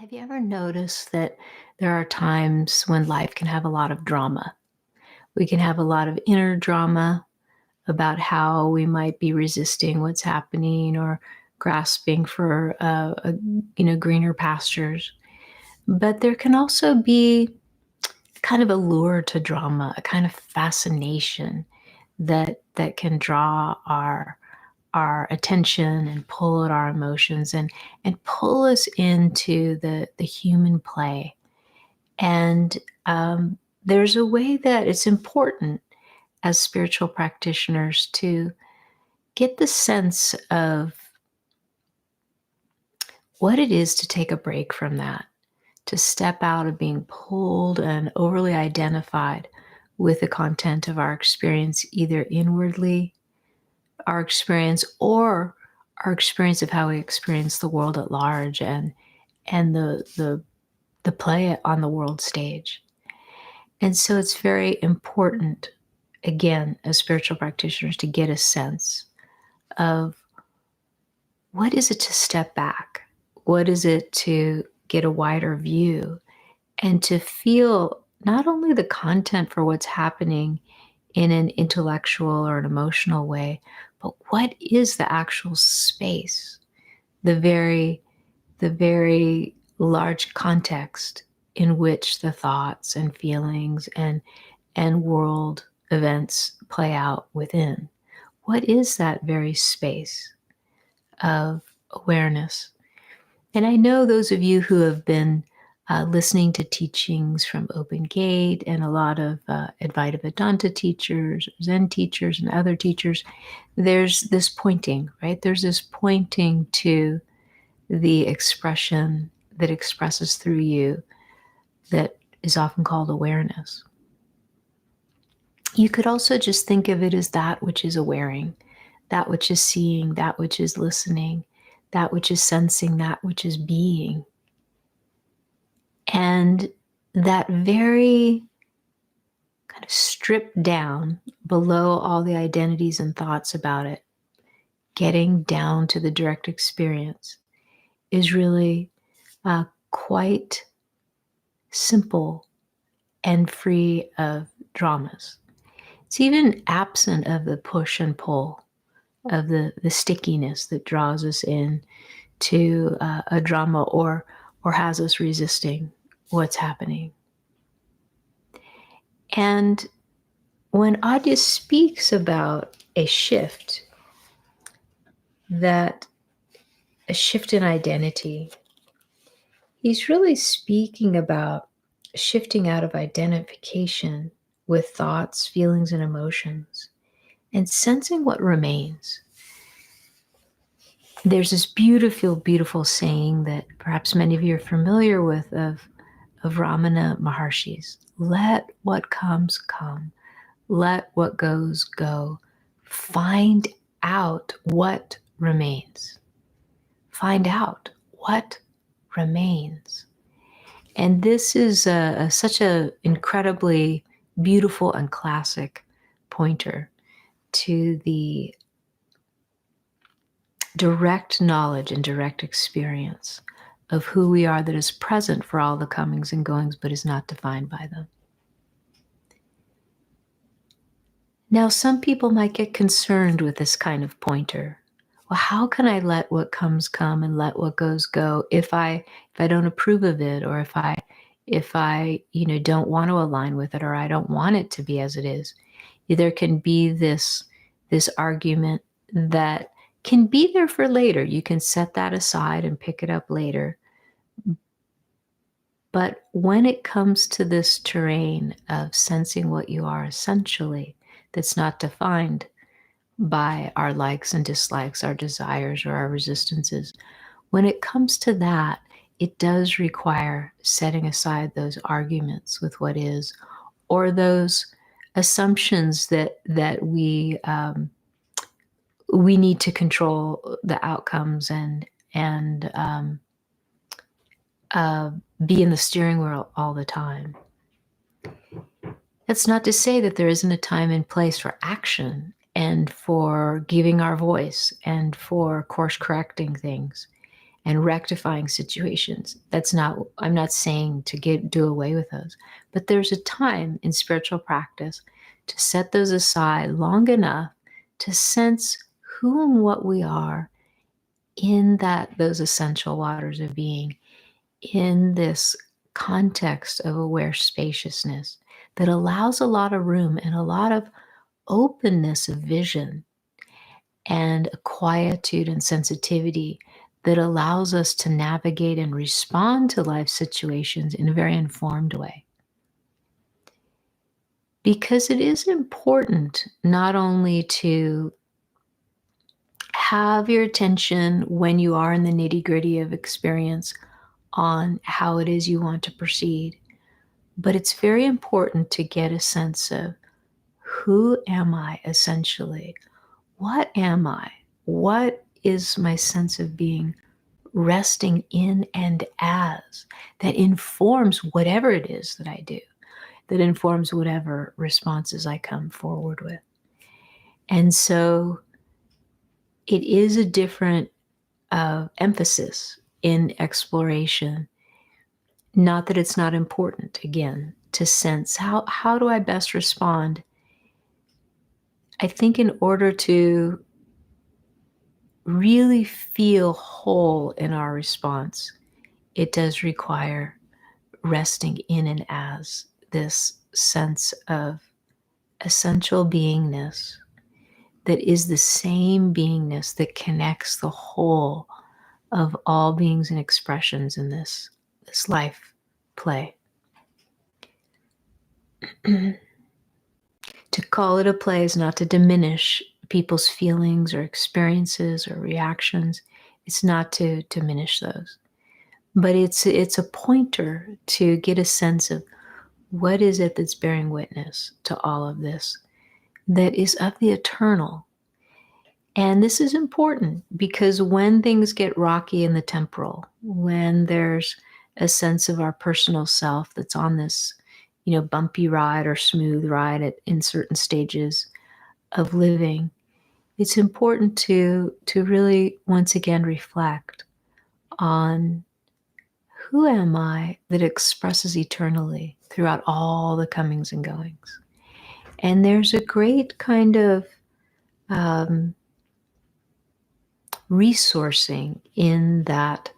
Have you ever noticed that there are times when life can have a lot of drama? We can have a lot of inner drama about how we might be resisting what's happening or grasping for greener pastures. But there can also be kind of a lure to drama, a kind of fascination that can draw our attention and pull at our emotions and pull us into the human play. And there's a way that it's important as spiritual practitioners to get the sense of what it is to take a break from that, to step out of being pulled and overly identified with the content of our experience, either inwardly, our experience, or our experience of how we experience the world at large and the play on the world stage. And so it's very important, again, as spiritual practitioners, to get a sense of what is it to step back? What is it to get a wider view and to feel not only the content for what's happening in an intellectual or an emotional way, but what is the actual space, the very large context in which the thoughts and feelings and world events play out within. What is that very space of awareness? And I know those of you who have been listening to teachings from Open Gate and a lot of Advaita Vedanta teachers, Zen teachers, and other teachers, there's this pointing, right? There's this pointing to the expression that expresses through you that is often called awareness. You could also just think of it as that which is awareing, that which is seeing, that which is listening, that which is sensing, that which is being. And that very kind of stripped down below all the identities and thoughts about it, getting down to the direct experience is really quite simple and free of dramas. It's even absent of the push and pull, of the stickiness that draws us in to a drama or has us resisting what's happening. And when Adya speaks about a shift, that a shift in identity, he's really speaking about shifting out of identification with thoughts, feelings, and emotions, and sensing what remains. There's this beautiful, beautiful saying that perhaps many of you are familiar with of Ramana Maharshi's: let what comes come, let what goes go, find out what remains. Find out what remains. And this is such an incredibly beautiful and classic pointer to the direct knowledge and direct experience of who we are that is present for all the comings and goings, but is not defined by them. Now, some people might get concerned with this kind of pointer. Well, how can I let what comes come and let what goes go if I don't approve of it, or if I don't want to align with it, or I don't want it to be as it is? There can be this argument that can be there for later. You can set that aside and pick it up later. But when it comes to this terrain of sensing what you are essentially, that's not defined by our likes and dislikes, our desires or our resistances, when it comes to that, it does require setting aside those arguments with what is, or those assumptions that we need to control the outcomes and be in the steering wheel all the time. That's not to say that there isn't a time and place for action and for giving our voice and for course correcting things and rectifying situations. I'm not saying to do away with those, but there's a time in spiritual practice to set those aside long enough to sense who and what we are in those essential waters of being, in this context of aware spaciousness that allows a lot of room and a lot of openness of vision and a quietude and sensitivity that allows us to navigate and respond to life situations in a very informed way. Because it is important not only to have your attention when you are in the nitty-gritty of experience on how it is you want to proceed, but it's very important to get a sense of, who am I essentially? What am I? What is my sense of being resting in and as that informs whatever it is that I do, that informs whatever responses I come forward with? And so it is a different emphasis in exploration. Not that it's not important, again, to sense how do I best respond. I think in order to really feel whole in our response, it does require resting in and as this sense of essential beingness that is the same beingness that connects the whole of all beings and expressions in this life play. To call it a play is not to diminish people's feelings or experiences or reactions. It's not to diminish those. But it's a pointer to get a sense of what is it that's bearing witness to all of this that is of the eternal. And this is important because when things get rocky in the temporal, when there's a sense of our personal self that's on this, bumpy ride or smooth ride in certain stages of living, it's important to really once again reflect on, who am I that expresses eternally throughout all the comings and goings? And there's a great kind of resourcing in that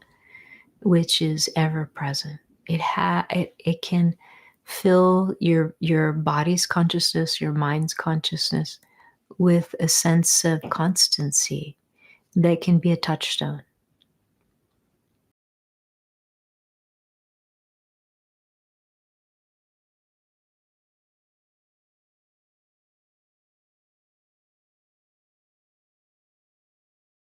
which is ever present. It can fill your body's consciousness, your mind's consciousness with a sense of constancy that can be a touchstone.